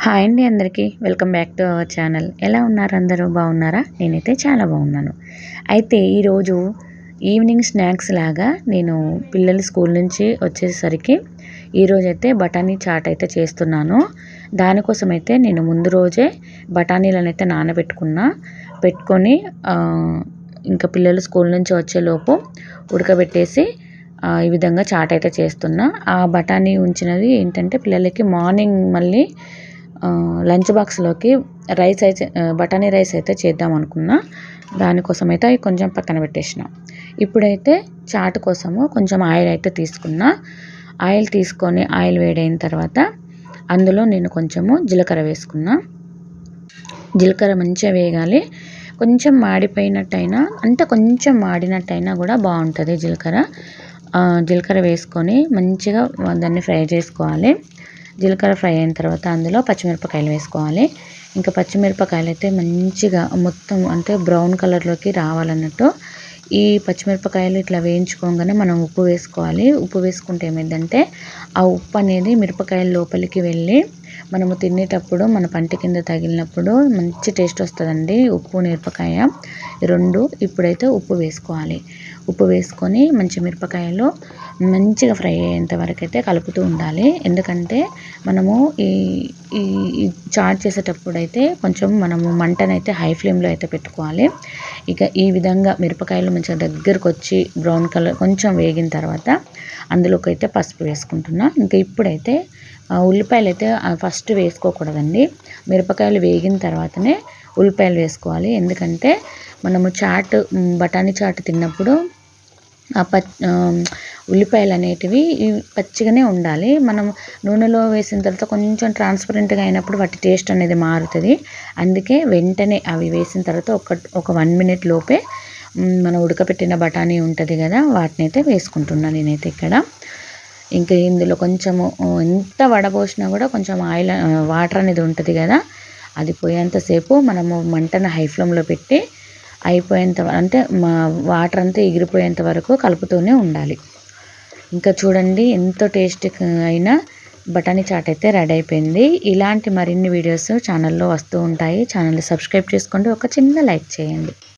Hi అండి అందరికీ welcome back to our channel. ఎలా ఉన్నారు అందరూ? బాగున్నారా? నేనైతే చాలా బాగున్నాను. అయితే ఈరోజు ఈవినింగ్ స్నాక్స్ లాగా నేను పిల్లలు స్కూల్ నుంచి వచ్చేసరికి ఈరోజైతే బఠానీ చాట్ అయితే చేస్తున్నాను. దానికోసం అయితే నేను ముందు రోజే బఠానీలను అయితే పెట్టుకొని ఇంకా పిల్లలు స్కూల్ నుంచి వచ్చేలోపు ఉడకబెట్టేసి ఈ విధంగా చాట్ అయితే చేస్తున్నా. ఆ బఠానీ ఉంచినది ఏంటంటే పిల్లలకి మార్నింగ్ మళ్ళీ లంచ్ బాక్స్లోకి బఠానీ రైస్ అయితే చేద్దాం అనుకున్నా. దానికోసం అయితే అవి కొంచెం పక్కన పెట్టేసిన. ఇప్పుడైతే చాట్ కోసము కొంచెం ఆయిల్ అయితే తీసుకున్నా. ఆయిల్ తీసుకొని ఆయిల్ వేడైన తర్వాత అందులో నేను కొంచెము జీలకర్ర వేసుకున్నా. జీలకర్ర మంచిగా వేగాలి. కొంచెం మాడిపోయినట్టయినా అంటే కొంచెం మాడినట్టయినా కూడా బాగుంటుంది జీలకర్ర వేసుకొని మంచిగా దాన్ని ఫ్రై చేసుకోవాలి. జీలకర్ర ఫ్రై అయిన తర్వాత అందులో పచ్చిమిరపకాయలు వేసుకోవాలి. ఇంకా పచ్చిమిరపకాయలు అయితే మంచిగా మొత్తం అంటే బ్రౌన్ కలర్లోకి రావాలన్నట్టు ఈ పచ్చిమిరపకాయలు ఇట్లా వేయించుకోగానే మనం ఉప్పు వేసుకోవాలి. ఉప్పు వేసుకుంటే ఏమైందంటే ఆ ఉప్పు అనేది మిరపకాయల లోపలికి వెళ్ళి మనము తినేటప్పుడు మన పంటి కింద తగిలినప్పుడు మంచి టేస్ట్ వస్తుందండి. ఉప్పు మిరపకాయ రెండు. ఇప్పుడైతే ఉప్పు వేసుకోవాలి. ఉప్పు వేసుకొని మంచి మిరపకాయలు మంచిగా ఫ్రై అయ్యేంత వరకు అయితే కలుపుతూ ఉండాలి. ఎందుకంటే మనము ఈ ఈ చాట్ చేసేటప్పుడు అయితే కొంచెం మనము మంటనైతే హై ఫ్లేమ్లో అయితే పెట్టుకోవాలి. ఇక ఈ విధంగా మిరపకాయలు మంచిగా దగ్గరకు వచ్చి బ్రౌన్ కలర్ కొంచెం వేగిన తర్వాత అందులోకి అయితే పసుపు వేసుకుంటున్నా. ఇంకా ఇప్పుడైతే ఉల్లిపాయలు అయితే ఫస్ట్ వేసుకోకూడదండి. మిరపకాయలు వేగిన తర్వాతనే ఉల్లిపాయలు వేసుకోవాలి. ఎందుకంటే మనము బఠానీ చాట్ తిన్నప్పుడు ఉల్లిపాయలు అనేటివి పచ్చిగానే ఉండాలి. మనం నూనెలో వేసిన తర్వాత కొంచెం ట్రాన్స్పరెంట్గా అయినప్పుడు వాటి టేస్ట్ అనేది మారుతుంది. అందుకే వెంటనే అవి వేసిన తర్వాత ఒక 1 మినిట్ లోపే మనం ఉడకపెట్టిన బఠానీ ఉంటుంది కదా, వాటిని అయితే వేసుకుంటున్నాను నేనైతే ఇక్కడ. ఇంకా ఇందులో కొంచెము ఎంత వడపోసినా కూడా కొంచెం వాటర్ అనేది ఉంటుంది కదా, అది పోయేంతసేపు మనము మంటను హై ఫ్లేమ్లో పెట్టి అయిపోయేంత అంటే వాటర్ అంతా ఎగిరిపోయేంత వరకు కలుపుతూనే ఉండాలి. ఇంకా చూడండి ఎంతో టేస్టీ అయిన బఠానీ చాట్ అయితే రెడీ అయిపోయింది. ఇలాంటి మరిన్ని వీడియోస్ ఛానల్లో వస్తూ ఉంటాయి. ఛానల్ని సబ్స్క్రైబ్ చేసుకోండి. ఒక చిన్న లైక్ చేయండి.